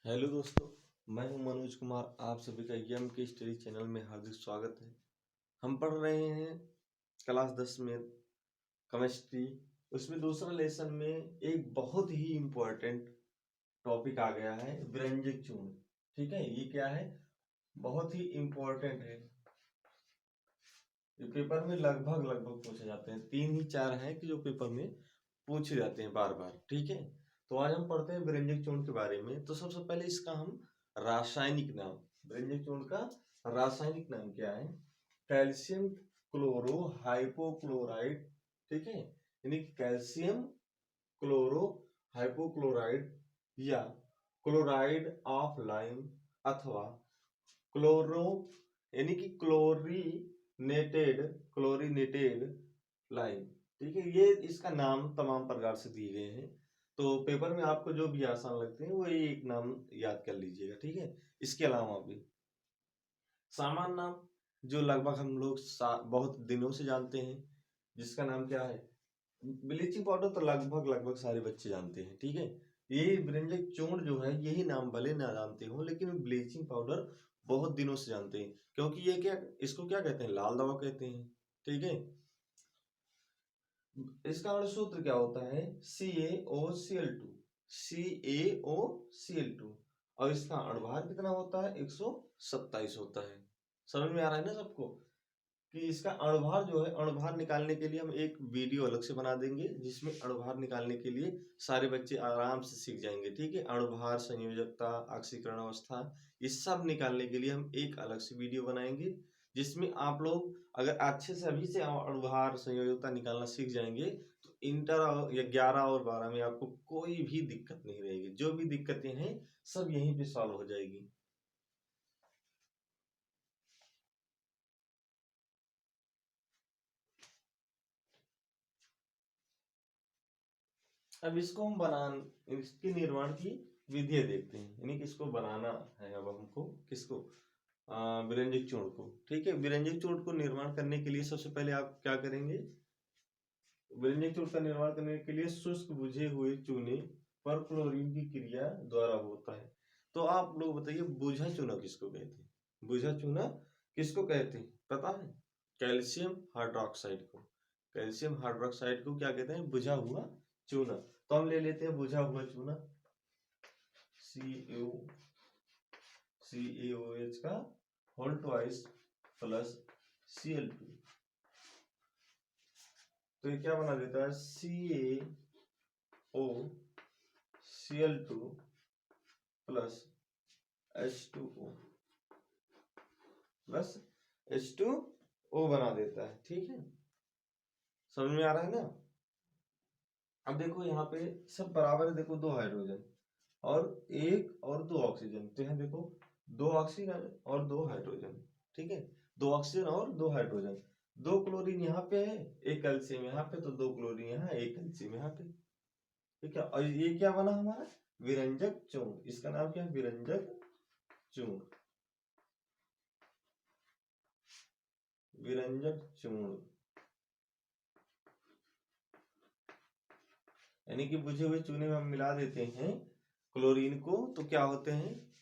Hello दोस्तों, मैं हूं मनोज कुमार। आप सभी का एम के स्टडी चैनल में हार्दिक स्वागत है। हम पढ़ रहे हैं क्लास 10 में केमिस्ट्री। उसमें दूसरा लेसन में एक बहुत ही इम्पोर्टेंट टॉपिक आ गया है, व्यंजक चूर्ण। ठीक है, ये क्या है? बहुत ही इम्पोर्टेंट है। ये पेपर में लगभग पूछे जाते हैं। 3 ही 4 हैं कि जो पेपर में पूछे जाते हैं बार बार। ठीक है, तो आज हम पढ़ते हैं व्यंजक चूर्ण के बारे में। तो सबसे पहले इसका हम रासायनिक नाम, व्यंजक चूर्ण का रासायनिक नाम क्या है? Calcium chloro hypochloride. ठीक है, यानी कैल्शियम क्लोरो हाइपोक्लोराइड या क्लोराइड ऑफ लाइम अथवा क्लोरो यानी कि क्लोरीनेटेड लाइम। ठीक है, ये इसका नाम तमाम प्रकार से दिए गए हैं। तो पेपर में आपको जो भी आसान लगते हैं वो एक नाम याद कर लीजिएगा। ठीक है, इसके अलावा भी सामान्य नाम जो लगभग हम लोग बहुत दिनों से जानते हैं, जिसका नाम क्या है? ब्लीचिंग पाउडर तो लगभग सारे बच्चे जानते हैं। ठीक है, ये व्यंजक चूर्ण जो है यही नाम भले ना जानते हो, लेकिन ब्लीचिंग पाउडर बहुत दिनों से जानते हैं, क्योंकि ये क्या, इसको क्या कहते हैं? लाल दवा कहते हैं। ठीक है, इसका अणु सूत्र क्या होता है? CaOCl2। CaOCl2। और इसका अणुभार कितना होता है? 127 होता है। समझ में आ रहा है ना सबको कि इसका अणुभार जो है, अणुभार निकालने के लिए हम एक वीडियो अलग से बना देंगे, जिसमें अणुभार निकालने के लिए सारे बच्चे आराम से सीख जाएंगे। ठीक है, अणुभार, संयोजकता, ऑक्सीकरण अवस्था, ये सब निकालने के लिए हम एक अलग से वीडियो बनाएंगे, जिसमें आप लोग अगर अच्छे से अभी से अणुभार संयोजकता निकालना सीख जाएंगे तो इंटर या 11 और 12 में आपको कोई भी दिक्कत नहीं रहेगी। जो भी दिक्कतें हैं सब यहीं पे सॉल्व हो जाएगी। अब इसको हम इसके निर्माण की विधियां देखते हैं, यानी कि इसको बनाना है अब हमको। किसको? व्यंजक चूर्ण को। ठीक है, व्यंजक चूर्ण को निर्माण करने के लिए सबसे पहले आप क्या करेंगे? व्यंजक चूर्ण का निर्माण करने के लिए शुष्क बुझे हुए चूने पर क्लोरीन की क्रिया द्वारा होता है। तो आप लोग बताइए, बुझा चूना किसको कहते हैं? बुझा चूना किसको कहते हैं पता है? कैल्शियम हाइड्रोक्साइड को। कैल्शियम हाइड्रोक्साइड को क्या कहते हैं? बुझा हुआ चूना। तो हम ले लेते हैं बुझा हुआ चूना, CaOH का होल ट्वाइस प्लस Cl2। तो ये क्या बना देता है? CaOCl2 plus H2O plus H2O बना देता है। ठीक है, समझ में आ रहा है ना? अब देखो यहाँ पे सब बराबर है। देखो, 2 हाइड्रोजन और 1 और 2 ऑक्सीजन। तो यहाँ देखो 2 ऑक्सीजन और 2 हाइड्रोजन। ठीक है, 2 ऑक्सीजन और 2 हाइड्रोजन। 2 क्लोरीन यहाँ पे है, 1 कैल्शियम यहाँ पे, तो 2 क्लोरीन यहाँ, 1 कैल्शियम यहाँ पे। ठीक है, और ये क्या बना हमारा? विरंजक चूर्ण। इसका नाम क्या है? विरंजक चूर्ण। विरंजक चूर्ण यानी कि बुझे हुए चूने में हम मिला देते हैं क्लोरीन को, तो क्या होते हैं?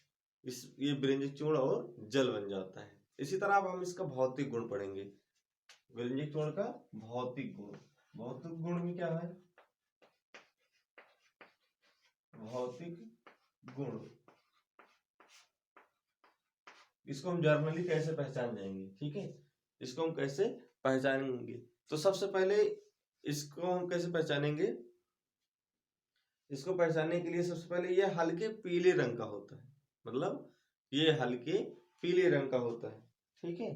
ये व्यंजक चूर्ण और जल बन जाता है। इसी तरह अब हम इसका भौतिक गुण पढ़ेंगे। व्यंजक चूर्ण का भौतिक गुण। भौतिक गुण में क्या है? भौतिक गुण, इसको हम जर्नली कैसे पहचान जाएंगे? ठीक है, इसको हम कैसे पहचानेंगे? तो सबसे पहले इसको हम कैसे पहचानेंगे? इसको पहचानने के लिए सबसे पहले ये हल्के पीले रंग का होता है। मतलब ये हल्के पीले रंग का होता है। ठीक है,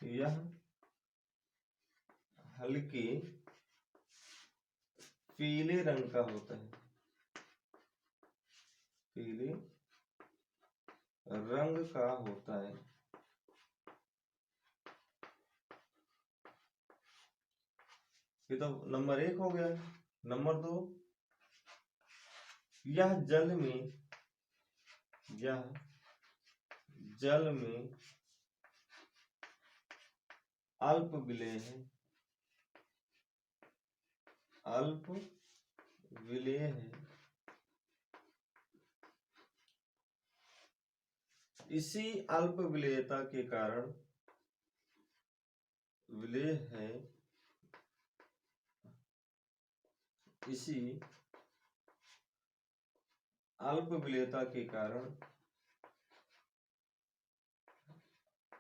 यह हल्के पीले रंग का होता है। पीले रंग का होता है। ये तो नंबर 1 हो गया। नंबर 2, यह जल में अल्प विलेय है। अल्प विलेय है इसी अल्प विलेयता के कारण विलेय है, इसी अल्प विलेयता के कारण,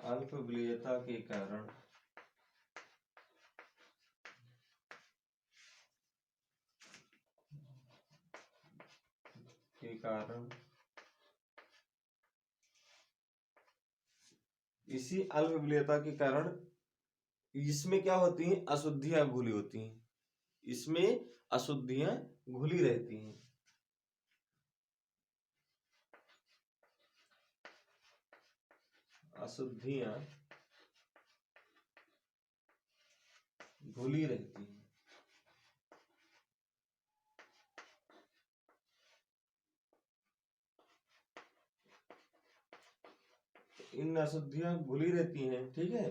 अल्प विलेयता के कारण इसी अल्प विलेयता के कारण इसमें क्या होती हैं, अशुद्धियां घुली होती हैं, इसमें अशुद्धियां घुली रहती हैं। अशुद्धियां घुली रहती हैं। इन अशुद्धियां घुली रहती हैं, ठीक है।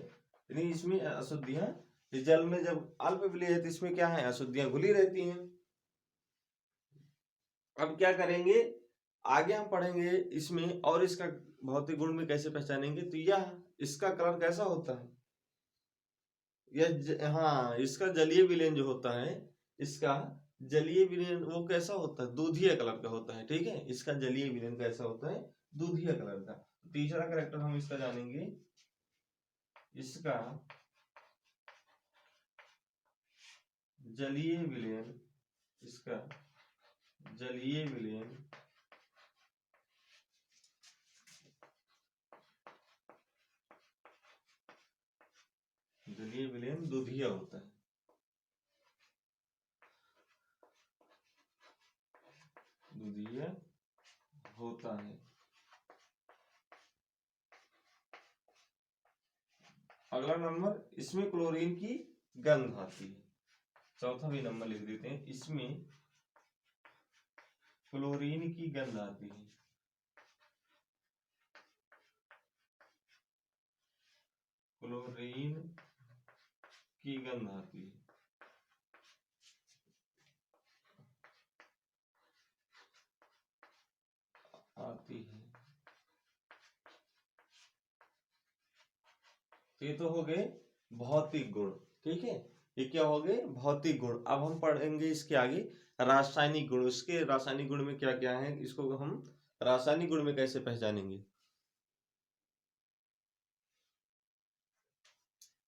यानी इसमें अशुद्धियां, इस जल में जब अल्प विलेय है तो इसमें क्या है, अशुद्धियां घुली रहती हैं। अब क्या करेंगे, आगे हम पढ़ेंगे इसमें, और इसका भौतिक गुण में कैसे पहचानेंगे। तो यह इसका कलर कैसा होता है, हाँ, इसका जलीय विलेन जो होता है, इसका जलीय विलेन वो कैसा होता है, दूधिया कलर का होता है, ठीक है। इसका जलीय विलेन कैसा होता है, दूधिया कलर का। तीसरा कैरेक्टर हम इसका जानेंगे, इसका जलीय विलेन, इसका जलीय विलेन दूधिया होता है, दूधिया होता है। अगला नंबर, इसमें क्लोरीन की गंध आती है। चौथा भी नंबर लिख देते हैं, इसमें क्लोरीन की गंध आती है। क्लोरीन की गंध आती है। ये तो हो गए भौतिक गुण, ठीक है। ये क्या हो गए, भौतिक गुण। अब हम पढ़ेंगे इसके आगे रासायनिक गुण। उसके रासायनिक गुण में क्या क्या है, इसको हम रासायनिक गुण में कैसे पहचानेंगे।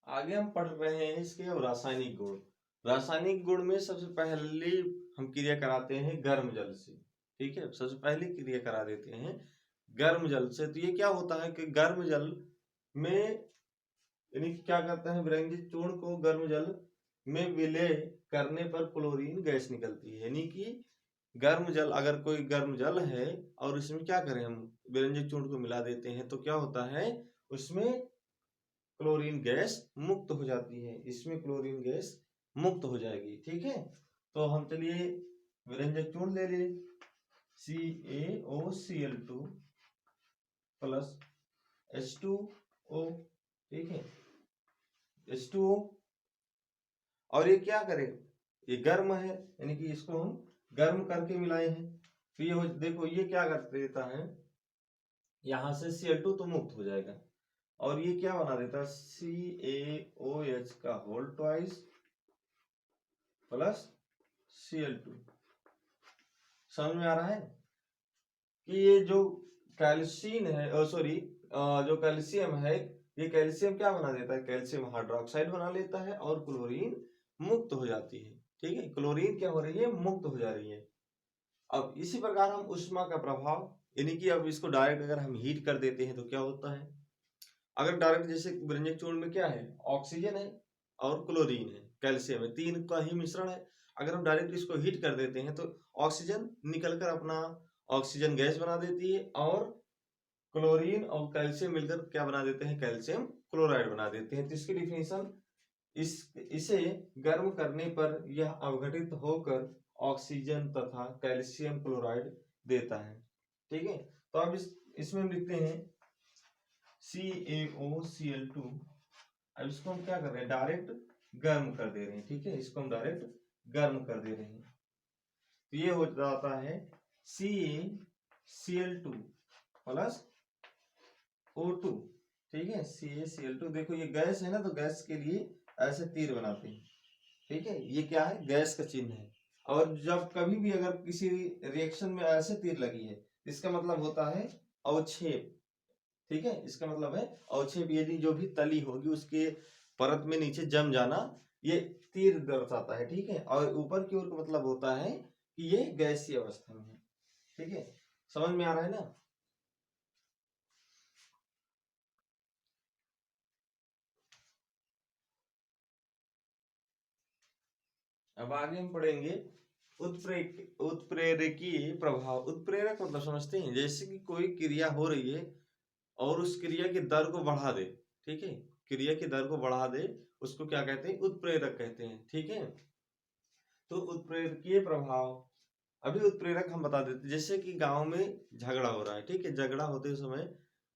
आगे हम पढ़ रहे हैं इसके अब रासायनिक गुण। रासायनिक गुण में सबसे पहले हम क्रिया कराते हैं गर्म जल से, ठीक है। सबसे पहले क्रिया करा देते हैं गर्म जल से। तो ये क्या होता है कि गर्म जल में यानी कि क्या करता है, विरंजित चूर्ण को गर्म जल में विलय करने पर क्लोरीन गैस निकलती है। यानी कि गर्म जल, अगर कोई गर्म जल है और इसमें क्या करें हम, विरंजित चूर्ण को मिला देते हैं, तो क्या होता है, उसमें क्लोरीन गैस मुक्त हो जाती है, इसमें क्लोरीन गैस मुक्त हो जाएगी, ठीक है। तो हम चलिए विरंजक चूर्ण ले लें, CaOCl2 प्लस H2O, ठीक है, H2O। और ये क्या करे, ये गर्म है, यानी कि इसको हम गर्म करके मिलाए हैं। तो ये देखो ये क्या कर देता है, यहां से Cl2 तो मुक्त हो जाएगा, और ये क्या बना देता है, CaOH का होल ट्वाइस प्लस Cl2। समझ में आ रहा है कि ये जो कैल्शियम है, सॉरी, जो कैल्शियम है, ये कैल्शियम क्या बना देता है, कैल्शियम हाइड्रोक्साइड बना लेता है और क्लोरीन मुक्त हो जाती है, ठीक है। क्लोरीन क्या हो रही है, मुक्त हो जा रही है। अब इसी प्रकार हम ऊष्मा का प्रभाव, यानी कि अब इसको डायरेक्ट अगर हम हीट कर देते हैं तो क्या होता है, अगर डायरेक्ट जैसे विरंजक चूर्ण में क्या है, ऑक्सीजन है और क्लोरीन है, कैल्शियम है, तीन का ही मिश्रण है। अगर हम डायरेक्ट इसको हीट कर देते हैं तो ऑक्सीजन निकलकर अपना ऑक्सीजन गैस बना देती है, और क्लोरीन और कैल्शियम मिलकर क्या बना देते हैं, कैल्शियम क्लोराइड बना देते हैं। तो इसकी डिफिनेशन, इसे गर्म करने पर यह अवघटित होकर ऑक्सीजन तथा कैल्शियम क्लोराइड देता है, ठीक है। तो अब इसमें हम लिखते हैं CaOCl2। अब इसको हम क्या कर रहे हैं, डायरेक्ट गर्म कर दे रहे हैं, ठीक है। इसको हम डायरेक्ट गर्म कर दे रहे हैं, तो ये हो जाता है CaCl2 प्लस O2, ठीक है, CaCl2। देखो ये गैस है ना, तो गैस के लिए ऐसे तीर बनाते हैं, ठीक है, ये क्या है, गैस का चिन्ह है। और जब कभी भी अगर किसी रिएक्शन में ऐसे तीर लगी है, इसका मतलब होता है अवक्षेप, ठीक है, इसका मतलब है अवक्षेप, यदि जो भी तली होगी उसके परत में नीचे जम जाना, ये तीर दर्शाता है, ठीक है। और ऊपर की ओर का मतलब होता है कि ये गैसीय अवस्था में है, ठीक है, समझ में आ रहा है ना। अब आगे हम पढ़ेंगे उत्प्रेरकीय प्रभाव। उत्प्रेरक मतलब समझते हैं, जैसे कि कोई क्रिया हो रही है और उस क्रिया की दर को बढ़ा दे, ठीक है, क्रिया की दर को बढ़ा दे, उसको क्या कहते हैं, उत्प्रेरक कहते हैं, ठीक है। तो उत्प्रेरकीय प्रभाव, अभी उत्प्रेरक हम बता देते, जैसे कि गांव में झगड़ा हो रहा है, ठीक है, झगड़ा होते समय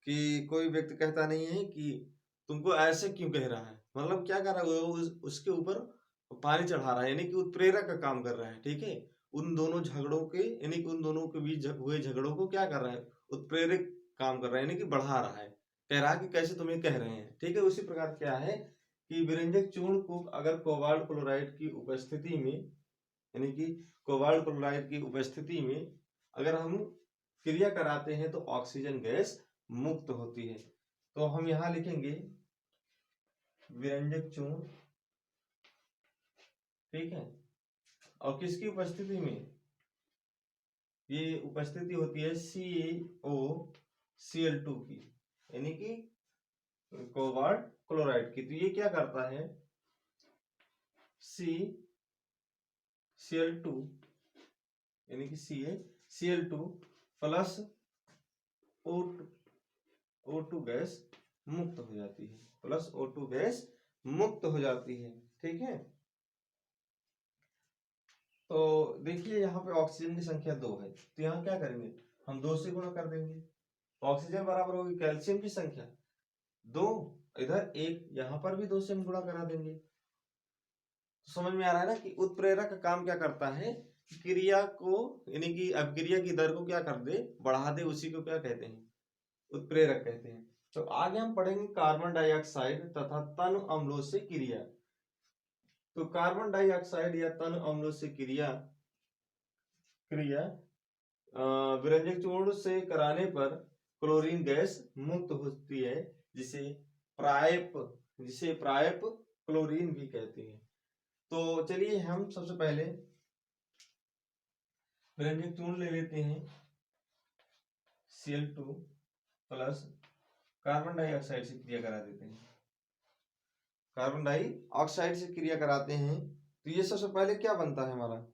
कि कोई व्यक्ति कहता नहीं है कि तुमको ऐसे क्यों कह रहा है, मतलब क्या कर रहा है वो, उसके ऊपर पानी चढ़ा रहा है, यानी कि उत्प्रेरक का काम कर रहा है, ठीक है। उन दोनों झगड़ों के, यानी कि उन दोनों के बीच हुए झगड़ों को क्या कर रहा है, उत्प्रेरक काम कर रहा है, यानी कि बढ़ा रहा है, कह रहा है कि कैसे तुम ये कह रहे हैं, ठीक है। उसी प्रकार क्या है कि विरंजक चूर्ण को अगर कोबाल्ट क्लोराइड की उपस्थिति में, यानी कि कोबाल्ट क्लोराइड की उपस्थिति में अगर हम क्रिया कराते हैं तो ऑक्सीजन गैस मुक्त होती है। तो हम यहां लिखेंगे विरंजक चूर्ण, ठीक है, और किसकी उपस्थिति में, ये उपस्थिति होती है CaOCl2 की, यानी कि कोबाल्ट क्लोराइड की। तो ये क्या करता है, CCl2 यानी कि CaCl2 प्लस O2 गैस मुक्त हो जाती है, प्लस O2 गैस मुक्त हो जाती है, ठीक है। तो देखिए यहाँ पे ऑक्सीजन की संख्या 2 है, तो यहाँ क्या करेंगे, हम 2 से गुणा कर देंगे, ऑक्सीजन बराबर होगी कैल्शियम की संख्या 2, इधर 1, यहाँ पर भी 2 से हम गुणा करा देंगे। तो समझ में आ रहा है ना कि उत्प्रेरक का काम क्या करता है, क्रिया को, यानी कि अभिक्रिया की दर को क्या कर दे, बढ़ा दे, उसी को क्या कहते हैं, उत्प्रेरक कहते हैं। तो आगे हम पढ़ेंगे कार्बन डाइऑक्साइड तथा तन अम्लों से क्रिया। तो कार्बन डाइऑक्साइड या तन अम्लों से क्रिया क्रिया विरंजक चूर्ण से कराने पर क्लोरीन गैस मुक्त होती है, जिसे प्रायप जिसे प्रायप क्लोरीन भी कहते हैं। तो चलिए हम सबसे पहले विरंजक चूर्ण ले लेते हैं, Cl2 प्लस कार्बन डाइऑक्साइड से क्रिया करा देते हैं, कार्बन डाइऑक्साइड से क्रिया कराते हैं। तो ये सबसे पहले क्या बनता है हमारा,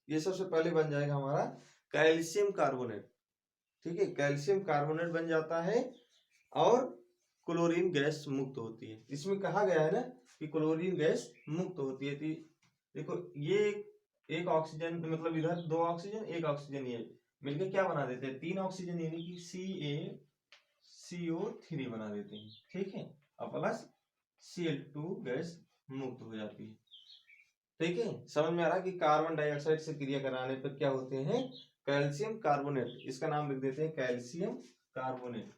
ये सबसे पहले बन जाएगा हमारा कैल्शियम कार्बोनेट, ठीक है, कैल्शियम कार्बोनेट बन जाता है और क्लोरीन गैस मुक्त होती है। इसमें कहा गया है ना कि क्लोरीन गैस मुक्त होती है। देखो ये एक ऑक्सीजन, मतलब इधर 2 ऑक्सीजन 1 ऑक्सीजन, ये मिलकर क्या बना देते हैं, 3 ऑक्सीजन, यानी कि CaCO3 बना देते हैं, ठीक है, और प्लस Cl2 गैस मुक्त हो जाती है, ठीक है। समझ में आ रहा है कि कार्बन डाइऑक्साइड से क्रिया कराने पर क्या होते हैं, कैल्शियम कार्बोनेट, इसका नाम लिख देते हैं कैल्शियम कार्बोनेट,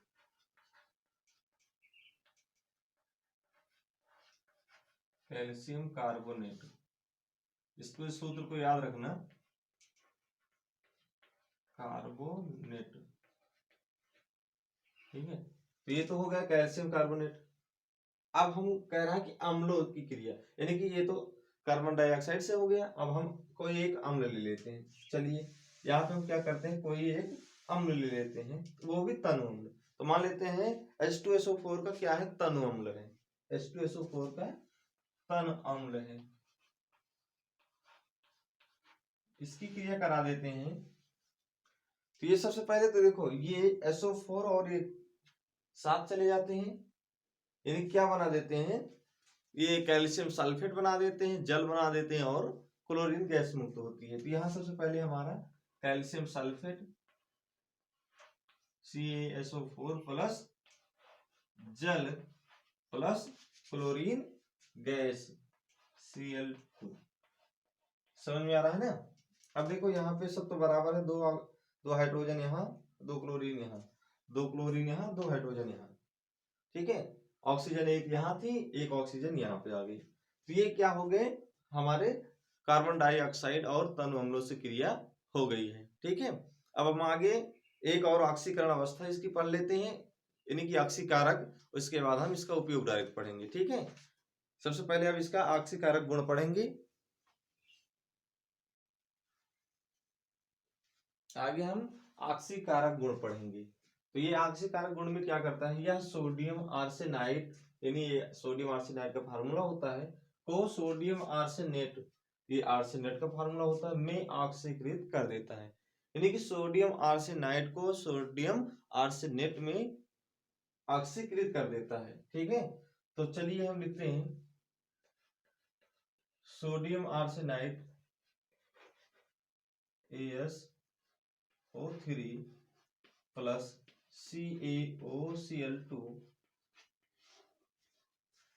कैल्शियम कार्बोनेट। इसको, इस सूत्र को याद रखना, कार्बोनेट, ठीक है। तो ये तो हो गया कैल्शियम कार्बोनेट। अब हम कह रहे हैं कि अम्लों की क्रिया, यानी कि ये तो कार्बन डाइऑक्साइड से हो गया, अब हम कोई एक अम्ल ले लेते हैं। चलिए यहाँ पे हम क्या करते हैं, कोई एक अम्ल ले लेते हैं, वो भी तनु अम्ल। तो मान लेते हैं H2SO4 का क्या है, तनु अम्ल है, H2SO4 का तन अम्ल है, इसकी क्रिया करा देते हैं। तो ये सबसे पहले तो देखो, ये SO4 और ये साथ चले जाते हैं, यानी क्या बना देते हैं, ये कैल्शियम सल्फेट बना देते हैं, जल बना देते हैं और क्लोरीन गैस मुक्त होती है। तो यहाँ सबसे पहले हमारा कैल्शियम सल्फेट CaSO4 प्लस जल प्लस क्लोरीन गैस Cl2, समझ में आ रहा है ना। अब देखो यहाँ पे सब तो बराबर है, दो हाइड्रोजन यहाँ, 2 क्लोरीन यहाँ, 2 क्लोरीन यहाँ, 2 हाइड्रोजन यहाँ, ठीक है। ऑक्सीजन एक यहाँ थी, एक ऑक्सीजन यहाँ पे आ गई, तो ये क्या हो गए हमारे कार्बन डाइऑक्साइड और तनु अम्लों से क्रिया हो गई है, ठीक है। अब हम आगे एक और ऑक्सीकरण अवस्था इसकी पढ़ लेते हैं, यानी कि ऑक्सीकारक, उसके बाद हम इसका उपयोग डायरेक्ट पढ़ेंगे, ठीक है। सबसे पहले अब इसका ऑक्सीकारक गुण पढ़ेंगे। आगे हम ऑक्सीकारक गुण पढ़ेंगे। तो ये ऑक्सीकारक गुण में क्या करता है, यह सोडियम आर्सेनाइड, यानी ये सोडियम आर्सेनाइड का फार्मूला होता है, को सोडियम आर्सेनेट, ये आर्सेनेट का फार्मूला होता है, में ऑक्सीकृत कर देता है, यानी कि सोडियम आर्सेनाइड को सोडियम आर्सेनेट में ऑक्सीकृत कर देता है, ठीक है। तो चलिए हम लिखते हैं sodium arsenide AsO3 plus CaOCl2,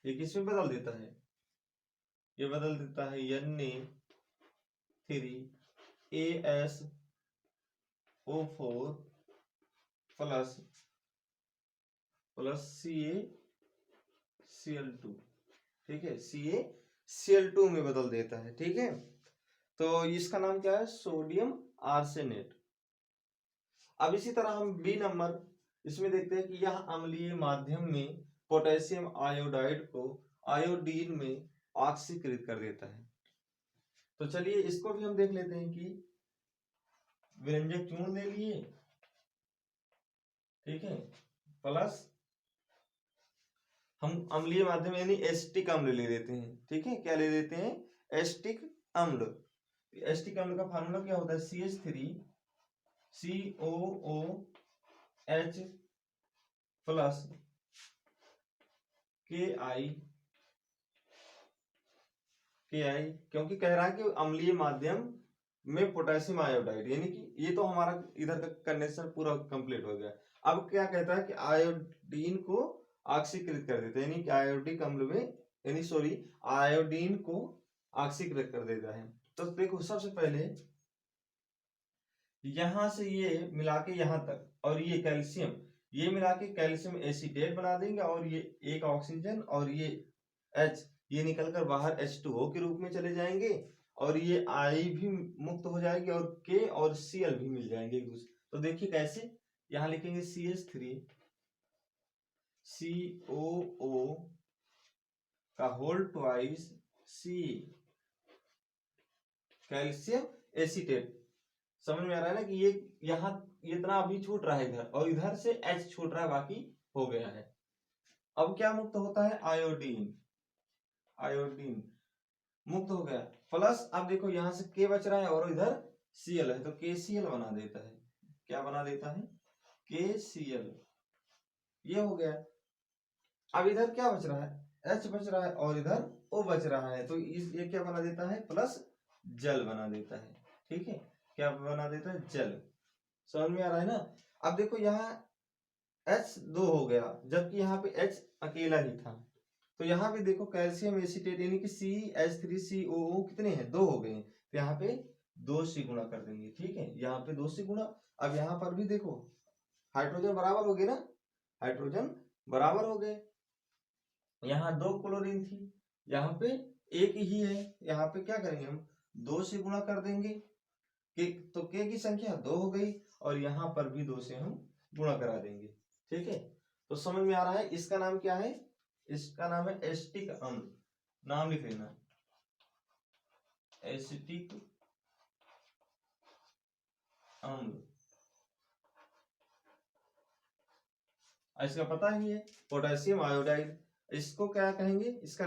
ये किसमें बदल देता है, ये बदल देता है Na3AsO4 प्लस CaCl2, ठीक है, CaCl2 में बदल देता है, ठीक है। तो इसका नाम क्या है, सोडियम आर्सेनेट। अब इसी तरह हम बी नंबर इसमें देखते हैं कि यह अम्लीय माध्यम में पोटेशियम आयोडाइड को आयोडीन में ऑक्सीकृत कर देता है। तो चलिए इसको भी हम देख लेते हैं कि व्यंजक चूर्ण ले लिए, ठीक है, प्लस हम अम्लीय माध्यम यानी एसिटिक अम्ल ले लेते हैं, ठीक है। क्या ले लेते हैं, एसिटिक अम्ल। एसिटिक अम्ल का फार्मूला क्या होता है, CH3COOH प्लस KI, क्योंकि कह रहा है कि अम्लीय माध्यम में पोटेशियम आयोडाइड, यानी कि ये तो हमारा इधर का कंडीशन पूरा कंप्लीट हो गया। अब क्या कहता है कि आयोडीन को ऑक्सीकृत कर देता है, यानी कि आयोडिक अम्ल में, यानी सॉरी आयोडीन को ऑक्सीकृत कर देता है। तो देखो सबसे पहले यहां से ये मिला के यहां तक, और ये कैल्शियम, ये मिला के कैल्शियम एसीटेट बना देंगे, और ये एक ऑक्सीजन और ये H, ये निकलकर बाहर H2O के रूप में चले जाएंगे, और ये I भी मुक्त हो जाएगी, और K और Cl भी मिल जाएंगे एक दूसरे। तो देखिए कैसे, यहां लिखेंगे CH3COO का whole twice C, calcium acetate. समझ में आ रहा है ना कि ये यहाँ इतना अभी छूट रहा है इधर, और इधर से H छूट रहा है, बाकी हो गया है। अब क्या मुक्त होता है, आयोडीन, आयोडीन मुक्त हो गया, प्लस अब देखो यहाँ से K बच रहा है और इधर Cl है, तो KCl बना देता है। क्या बना देता है, KCl, ये हो गया। अब इधर क्या बच रहा है, H बच रहा है, और इधर O बच रहा है, तो ये क्या बना देता है, प्लस जल बना देता है, ठीक है। क्या बना देता है, जल। समझ में आ रहा है ना। अब देखो यहाँ H 2 हो गया, जबकि यहाँ पे H अकेला ही था, तो यहाँ पे देखो कैल्शियम एसीटेट यानी कि CH3COO कितने हैं, 2 हो गए, तो यहाँ पे 2 से गुणा कर देंगे, ठीक है, यहाँ पे 2 से गुणा। अब यहाँ पर भी देखो हाइड्रोजन बराबर हो गए ना, हाइड्रोजन बराबर हो गए, यहाँ 2 क्लोरीन थी, यहाँ पे एक ही है, यहाँ पे क्या करेंगे हम 2 से गुणा कर देंगे, तो के की संख्या 2 हो गई, और यहाँ पर भी 2 से हम गुणा करा देंगे, ठीक है। तो समझ में आ रहा है, इसका नाम क्या है, इसका नाम है एसिटिक अम्ल, नाम लिख लेना, एसिटिक अम्ल। इसका पता ही है, पोटेशियम आयोडाइड। इसको क्या कहेंगे, इसका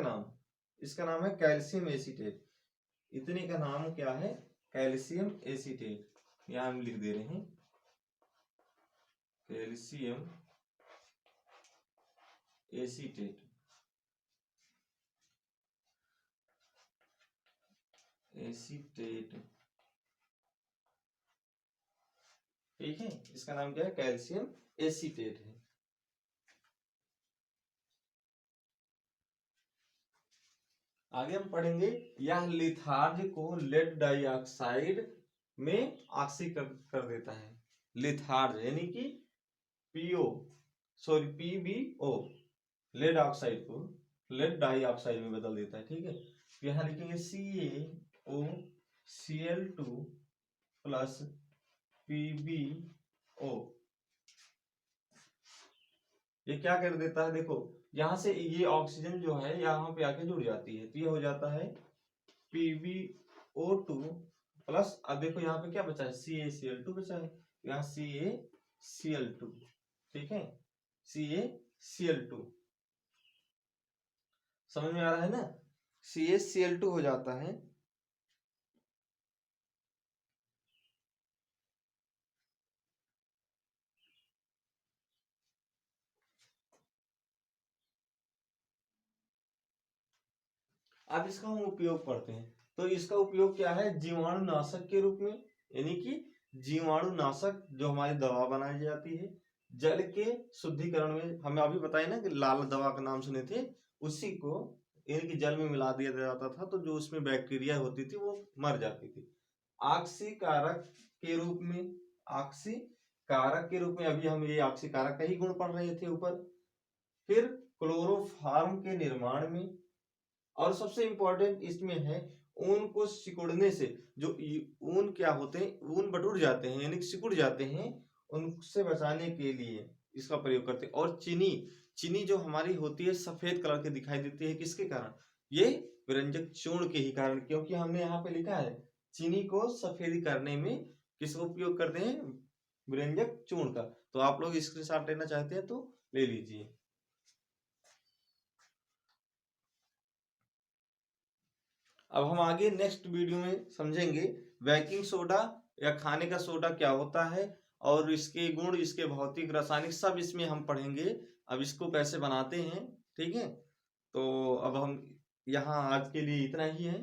नाम है कैल्शियम एसीटेट। इतने का नाम क्या है, कैल्शियम एसीटेट। यहां हम लिख दे रहे हैं कैल्शियम एसीटेट, एसीटेट, ठीक है। इसका नाम क्या है, कैल्शियम एसीटेट है। आगे हम पढ़ेंगे, यह लिथार्ज को लेड डाइऑक्साइड में ऑक्सीकृत कर देता है। लिथार्ज यानी कि PbO लेड ऑक्साइड को लेड डाइऑक्साइड में बदल देता है। ठीक है, तो यहाँ लिखेंगे CaOCl2 प्लस PbO। ये क्या कर देता है, देखो यहाँ से ये ऑक्सीजन जो है यहाँ पे आके जुड़ जाती है, तो ये हो जाता है PbO2 प्लस, अब देखो यहाँ पे क्या बचा है, CaCl2 बचा है, यहाँ CaCl2। ठीक है, CaCl2 समझ में आ रहा है ना, CaCl2 हो जाता है। अब इसका हम उपयोग करते हैं, तो इसका उपयोग क्या है, जीवाणुनाशक के रूप में, यानी कि जीवाणुनाशक जो हमारी दवा बनाई जाती है, जल के शुद्धिकरण में, हमें अभी बताया ना कि लाल दवा का नाम सुने थे, उसी को यानी कि जल में मिला दिया जाता था, तो जो उसमें बैक्टीरिया होती थी वो मर जाती थी। ऑक्सीकारक के रूप में, ऑक्सीकारक के रूप में, अभी हम ये ऑक्सीकारक का ही गुण पढ़ रहे थे ऊपर। फिर क्लोरोफार्म के निर्माण में, और सबसे इंपॉर्टेंट इसमें है ऊन को सिकुड़ने से, जो ऊन क्या होते हैं, ऊन बटुर जाते हैं यानी कि सिकुड़ जाते हैं, उनसे बचाने के लिए इसका प्रयोग करते हैं। और चीनी जो हमारी होती है सफेद कलर की दिखाई देती है, किसके कारण, ये विरंजक चूर्ण के ही कारण, क्योंकि हमने यहाँ पे लिखा है चीनी को सफेद करने में किसका उपयोग करते हैं, विरंजक चूर्ण का। तो आप लोग स्क्रीनशॉट लेना चाहते हैं तो ले लीजिए। अब हम आगे नेक्स्ट वीडियो में समझेंगे बेकिंग सोडा या खाने का सोडा क्या होता है, और इसके गुण, इसके भौतिक रासायनिक सब इसमें हम पढ़ेंगे। अब इसको कैसे बनाते हैं, ठीक है। तो अब हम यहाँ आज के लिए इतना ही है।